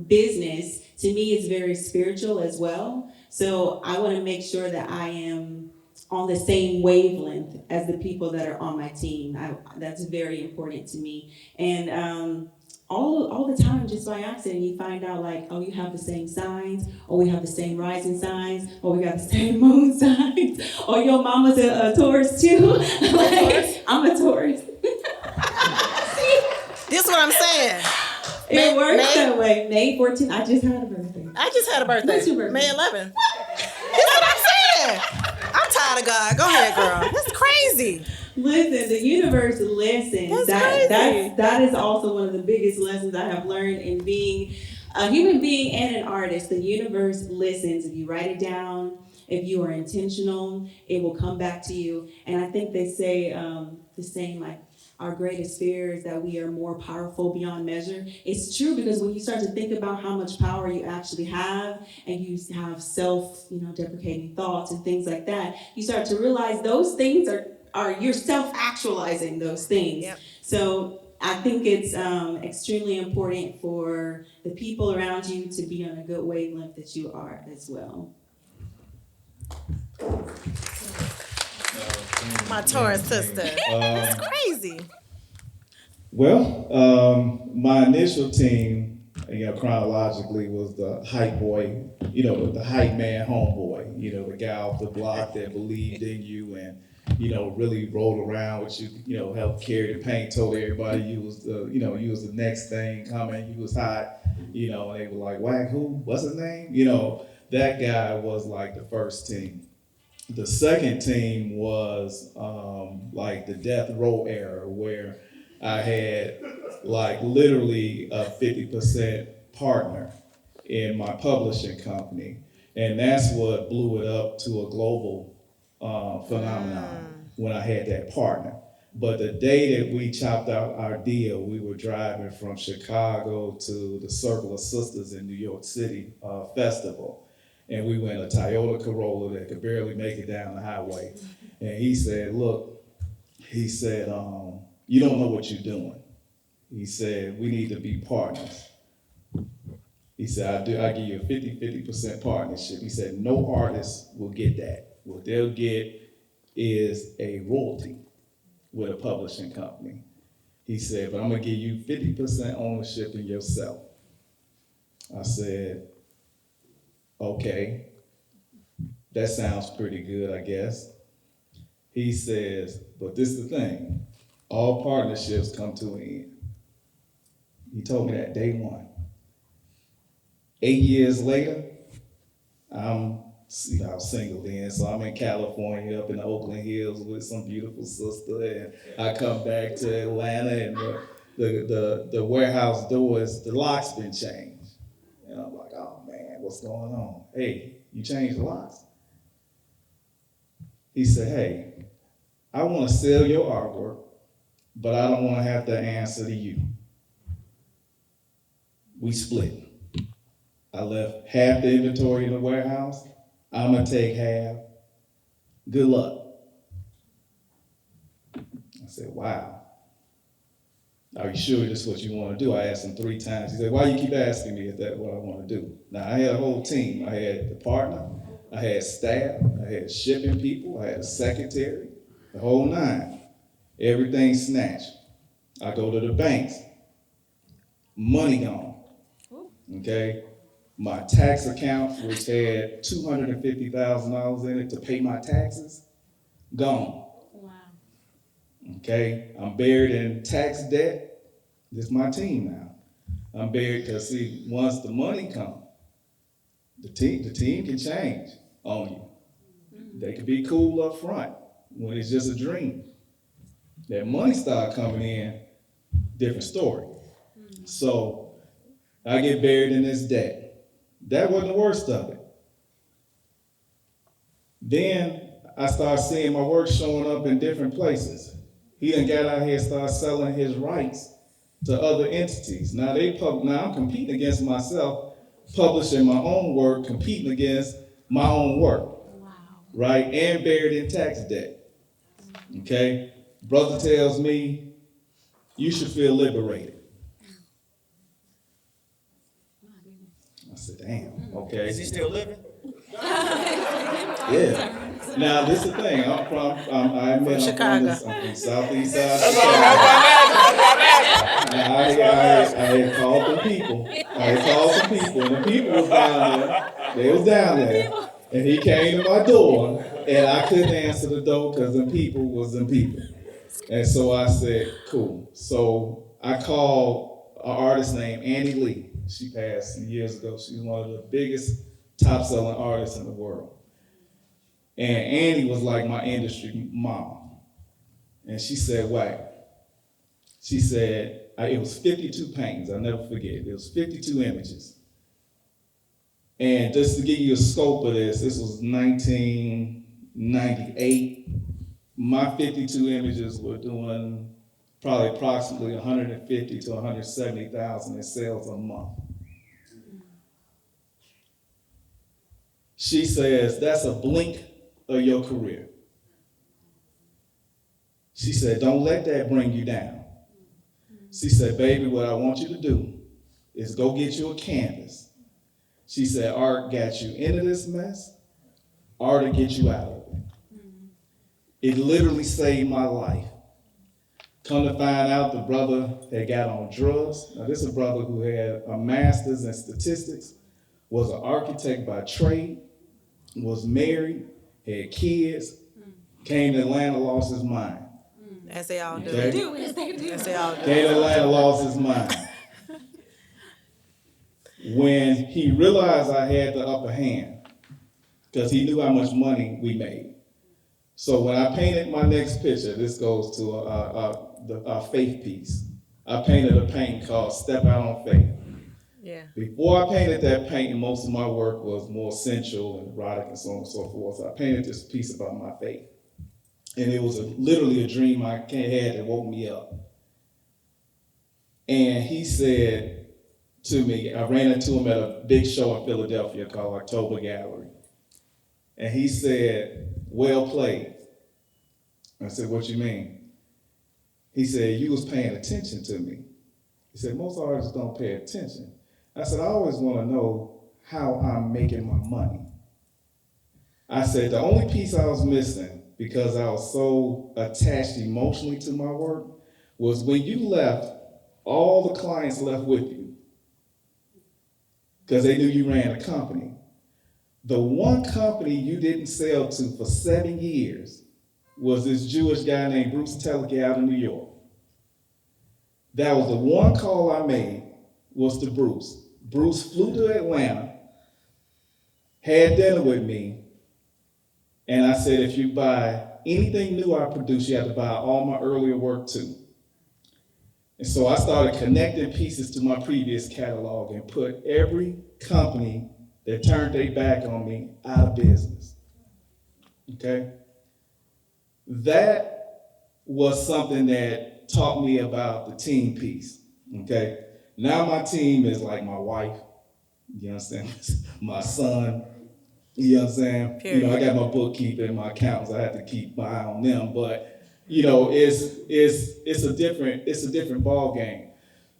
business, to me, it's very spiritual as well. So I wanna make sure that I am on the same wavelength as the people that are on my team. That's very important to me. And all the time, just by accident, you find out like, oh, you have the same signs, or we have the same rising signs, or we got the same moon signs, or your mama's a Taurus too. Like, I'm a Taurus. This is what I'm saying. It works that way. May 14th, I just had a birthday. I just had a birthday. What's your birthday? May 11th. This is what I'm saying. I'm tired of God. Go ahead, girl. That's crazy. Listen, the universe listens. That's crazy. That is also one of the biggest lessons I have learned in being a human being and an artist. The universe listens. If you write it down, if you are intentional, it will come back to you. And I think they say the same, like, our greatest fear is that we are more powerful beyond measure. It's true, because when you start to think about how much power you actually have, and you have self-deprecating thoughts and things like that, you start to realize those things are you're self-actualizing those things. Yep. So I think it's extremely important for the people around you to be on a good wavelength that you are as well. My Taurus sister. That's crazy. Well, my initial team, chronologically, was the hype boy, the hype man homeboy, the guy off the block that believed in you and, really rolled around with you, helped carry the paint, told everybody you was the next thing coming, you was hot, and they were like, Whack who? What's his name? That guy was like the first team. The second team was like the death row era, where I had like literally a 50% partner in my publishing company. And that's what blew it up to a global phenomenon when I had that partner. But the day that we chopped out our deal, we were driving from Chicago to the Circle of Sisters in New York City festival. And we went a Toyota Corolla that could barely make it down the highway. And he said, look, you don't know what you're doing. He said, we need to be partners. He said, I give you a 50% partnership. He said, no artist will get that. What they'll get is a royalty with a publishing company. He said, but I'm gonna give you 50% ownership in yourself. I said, okay, That sounds pretty good, I guess. He says, but this is the thing, all partnerships come to an end. He told me that day one. 8 years later, I'm single then, so I'm in California, up in the Oakland Hills with some beautiful sister, and I come back to Atlanta, and the warehouse doors, the lock's been changed. And I'm like, oh man, what's going on? Hey, you changed the locks? He said, hey, I want to sell your artwork, but I don't want to have to answer to you. We split. I left half the inventory in the warehouse. I'm gonna take half. Good luck. I said, wow. Are you sure this is what you want to do? I asked him 3 times. He said, why you keep asking me if that's what I want to do? Now, I had a whole team. I had the partner, I had staff, I had shipping people, I had a secretary, the whole 9. Everything snatched. I go to the banks. Money gone. Okay? My tax account, which had $250,000 in it to pay my taxes, gone. Wow. Okay, I'm buried in tax debt. This is my team now. I'm buried because see, once the money comes, the team can change on you. They can be cool up front when it's just a dream. That money start coming in, different story. So I get buried in this debt. That wasn't the worst of it. Then I start seeing my work showing up in different places. He done got out here and started selling his rights to other entities. Now I'm competing against myself, publishing my own work, competing against my own work. Wow. Right? And buried in tax debt. Okay? Brother tells me, you should feel liberated. I said, damn, okay. Is he still living? Yeah. Now, this is the thing. I'm from Chicago. I'm from southeast side of Chicago. Now, I had called the people. And the people was down there. They was down there. And he came to my door, and I couldn't answer the door because the people was them people. And so I said, cool. So I called an artist named Annie Lee. She passed some years ago. She's one of the biggest top-selling artists in the world. And Annie was like my industry mom. And she said, "Whack." She said, it was 52 paintings. I'll never forget. It was 52 images. And just to give you a scope of this was 1998. My 52 images were doing probably approximately 150 to 170,000 in sales a month. She says, that's a blink of your career. She said, don't let that bring you down. She said, baby, what I want you to do is go get you a canvas. She said, art got you into this mess, art will get you out of it. It literally saved my life. Come to find out, the brother had got on drugs. Now, this is a brother who had a master's in statistics, was an architect by trade, was married, had kids, came to Atlanta, lost his mind. As they all do. Okay? As they all do. Came to Atlanta, lost his mind. When he realized I had the upper hand, because he knew how much money we made. So when I painted my next picture, this goes to our faith piece. I painted a painting called Step Out on Faith. Yeah. Before I painted that painting, most of my work was more sensual and erotic and so on and so forth. So I painted this piece about my faith. And it was literally a dream I had that woke me up. And he said to me, I ran into him at a big show in Philadelphia called October Gallery. And he said, well played. I said, what you mean? He said, you was paying attention to me. He said, most artists don't pay attention. I said, I always want to know how I'm making my money. I said, the only piece I was missing, because I was so attached emotionally to my work, was when you left, all the clients left with you because they knew you ran a company. The one company you didn't sell to for 7 years was this Jewish guy named Bruce Teleke out of New York. That was the one call I made, was to Bruce. Bruce flew to Atlanta, had dinner with me, and I said, if you buy anything new I produce, you have to buy all my earlier work too. And so I started connecting pieces to my previous catalog and put every company that turned their back on me out of business. Okay? That was something that taught me about the team piece. Okay? Now my team is like my wife, you understand? My son, you know what I'm saying? Period. You know, I got my bookkeeper and my accountants, I have to keep my eye on them, but you know, it's a different ball game.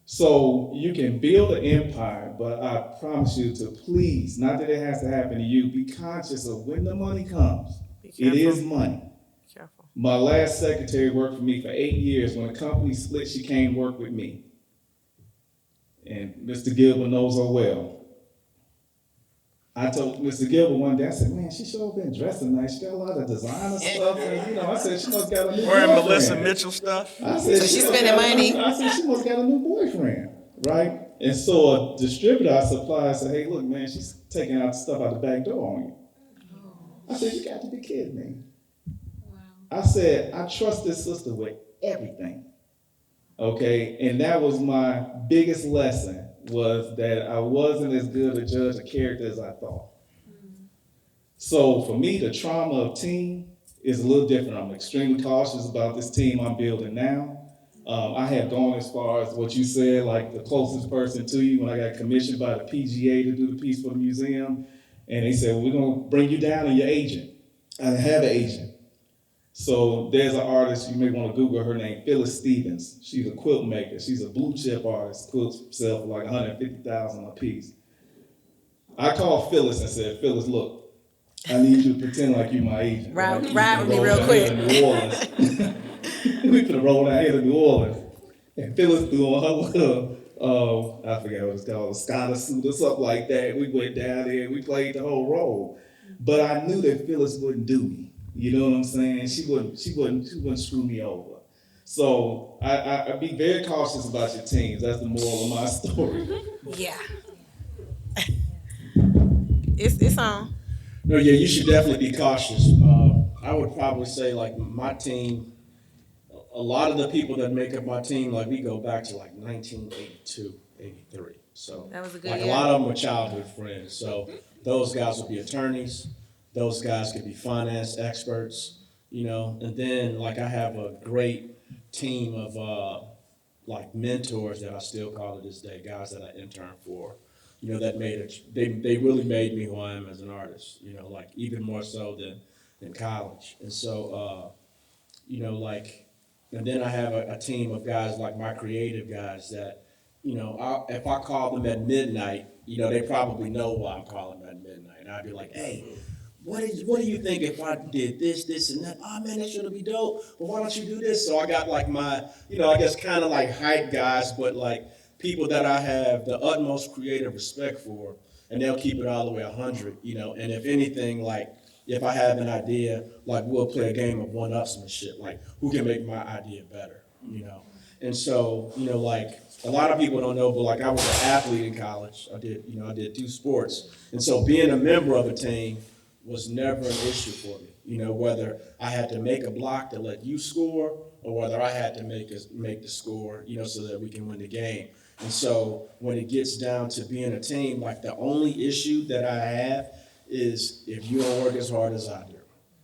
So you can build an empire, but I promise you to please, not that it has to happen to you, be conscious of when the money comes. It is money. Be careful. My last secretary worked for me for 8 years. When the company split, she came work with me. And Mr. Gilbert knows her well. I told Mr. Gilbert one day, I said, man, she sure been dressing nice. She got a lot of designer stuff. And, you know, I said, she must got a new Wearing boyfriend. Melissa Mitchell stuff. I said, So she's must spending got a money. new- I said, she must got a new boyfriend, right? And so a distributor I supplied said, hey, look, man, she's taking out stuff out the back door on you. I said, you got to be kidding me. I said, I trust this sister with everything. Okay, and that was my biggest lesson, was that I wasn't as good a judge of character as I thought. So for me, the trauma of team is a little different. I'm extremely cautious about this team I'm building now. I have gone as far as what you said, like the closest person to you, when I got commissioned by the PGA to do the piece for the museum, and they said, well, we're gonna bring you down to your agent. I didn't have an agent. So there's an artist, you may want to Google her name, Phyllis Stevens. She's a quilt maker. She's a blue chip artist, quilts sell for like $150,000 a piece. I called Phyllis and said, Phyllis, look, I need you to pretend like you're my agent. Ride You with me roll real down quick. here to New Orleans. We finna roll down here to New Orleans. And Phyllis doing her little, I forget what it's called, a scholar suit or something like that. We went down there and we played the whole role. But I knew that Phyllis wouldn't do me. You know what I'm saying? She wouldn't screw me over. So I be very cautious about your teams. That's the moral of my story. Yeah. It's on. No, yeah, you should definitely be cautious. I would probably say, like, my team, a lot of the people that make up my team, like, we go back to like 1982, 83. So That was a good like year. a lot of them were childhood friends. So those guys would be attorneys. Those guys could be finance experts, you know. And then, like, I have a great team of like mentors that I still call to this day, guys that I interned for, you know, that they really made me who I am as an artist, you know, like even more so than college. And so, you know, like, and then I have a team of guys like my creative guys that, you know, if I call them at midnight, you know, they probably know why I'm calling them at midnight. And I'd be like, hey, what do you think if I did this, and that? Oh man, that should be dope. Well, why don't you do this? So I got like my, you know, I guess kind of like hype guys, but like people that I have the utmost creative respect for, and they'll keep it all the way 100, you know. And if anything, like if I have an idea, like we'll play a game of one-upsmanship, like who can make my idea better, you know. And so, you know, like a lot of people don't know, but like I was an athlete in college. I did 2 sports, and so being a member of a team was never an issue for me. You know, whether I had to make a block to let you score or whether I had to make the score, you know, so that we can win the game. And so when it gets down to being a team, like the only issue that I have is if you don't work as hard as I do.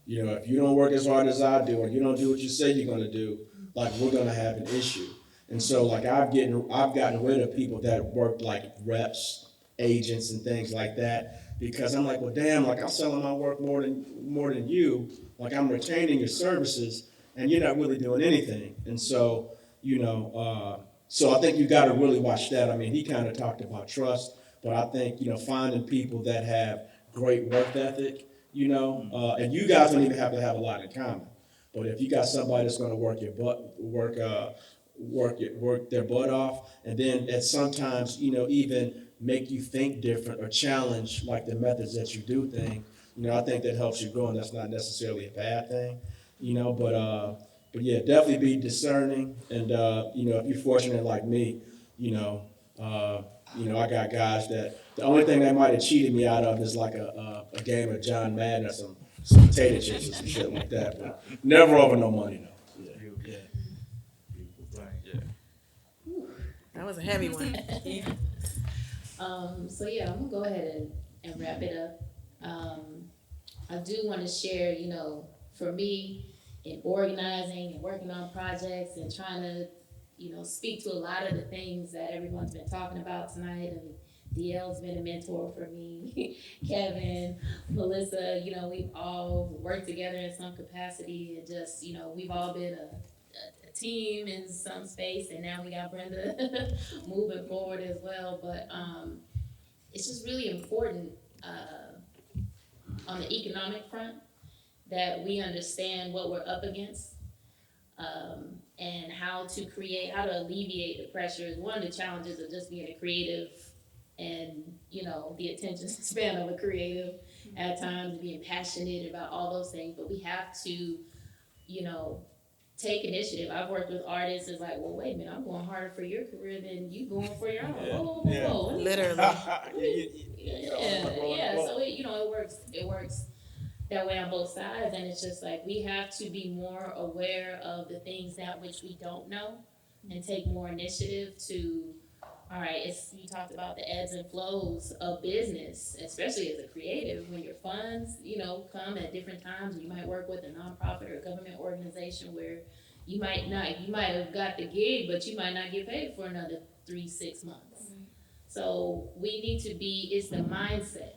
You know, if you don't work as hard as I do or you don't do what you say you're gonna do, like we're gonna have an issue. And so like I've gotten rid of people that work like reps, agents and things like that. Because I'm like, well, damn, like I'm selling my work more than you. Like I'm retaining your services, and you're not really doing anything. And so, you know, so I think you got to really watch that. I mean, he kind of talked about trust, but I think, you know, finding people that have great work ethic, you know, and you guys don't even have to have a lot in common. But if you got somebody that's going to work their butt off, and then at sometimes, you know, even make you think different or challenge like the methods that you do things, I think that helps you grow, and that's not necessarily a bad thing, but yeah, definitely be discerning, and if you're fortunate like me, I got guys that the only thing they might have cheated me out of is like a game of John Madden or some potato chips or some shit like that, but never over no money though. Yeah. That was a heavy one. So yeah, I'm gonna go ahead and wrap it up. I do want to share, for me, in organizing and working on projects and trying to, speak to a lot of the things that everyone's been talking about tonight. And DL's been a mentor for me, Kevin, Melissa, we've all worked together in some capacity, and just, we've all been a team in some space, and now we got Brenda moving forward as well. But it's just really important on the economic front that we understand what we're up against, and how to alleviate the pressures. One of the challenges of just being a creative and, the attention span of a creative at times, being passionate about all those things, but we have to, take initiative. I've worked with artists. It's like, well, wait a minute, I'm going harder for your career than you going for your own. Whoa. Literally. Yeah. So it works that way on both sides, and it's just like we have to be more aware of the things that which we don't know, and take more initiative to. All right, you talked about the ebbs and flows of business, especially as a creative, when your funds, come at different times. You might work with a nonprofit or a government organization where you might have got the gig, but you might not get paid for another 3-6 months. Mm-hmm. So we need to it's the mindset,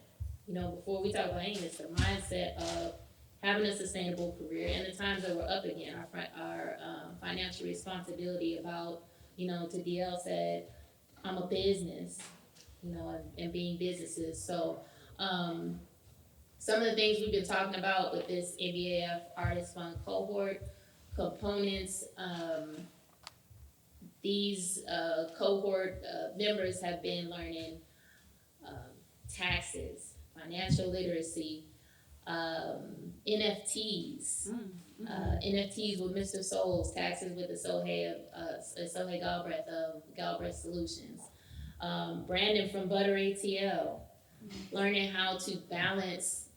before we talk about anything, it's the mindset of having a sustainable career, and the times that we're up again, our financial responsibility about, to DL said, I'm a business, and being businesses. So some of the things we've been talking about with this NBAF Artist Fund cohort components, these cohort members have been learning taxes, financial literacy, NFTs, NFTs with Mr. Souls, taxes with the Sohail Galbraith of Galbraith Solutions. Brandon from Butter ATL, learning how to balance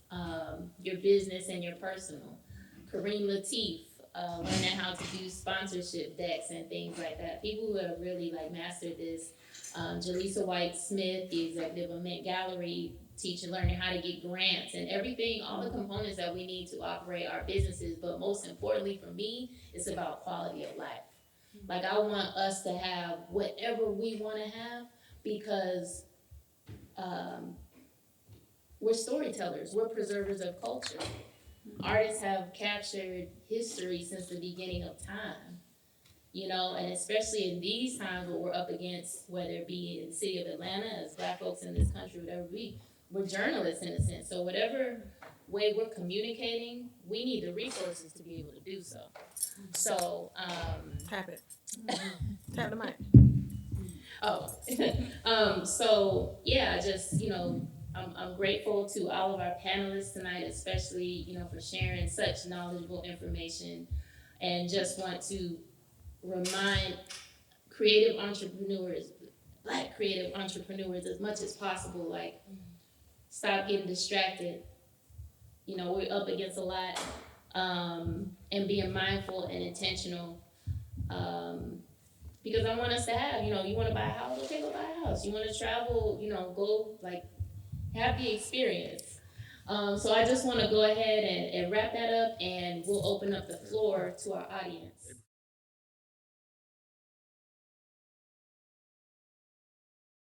your business and your personal. Kareem Latif, learning how to do sponsorship decks and things like that. People who have really mastered this. Jaleesa White Smith, the executive of Mint Gallery, learning how to get grants and everything, all the components that we need to operate our businesses. But most importantly for me, it's about quality of life. I want us to have whatever we want to have, because we're storytellers, we're preservers of culture. Artists have captured history since the beginning of time, and especially in these times what we're up against, whether it be in the city of Atlanta, as Black folks in this country, whatever we're journalists in a sense. So whatever way we're communicating, we need the resources to be able to do so. So Tap it. Tap the mic. So yeah, just I'm grateful to all of our panelists tonight, especially for sharing such knowledgeable information, and just want to remind creative entrepreneurs, Black creative entrepreneurs, as much as possible, stop getting distracted. We're up against a lot, and being mindful and intentional. Because I want us to have, you want to buy a house, okay, go buy a house. You want to travel, go have the experience. So I just want to go ahead and wrap that up, and we'll open up the floor to our audience.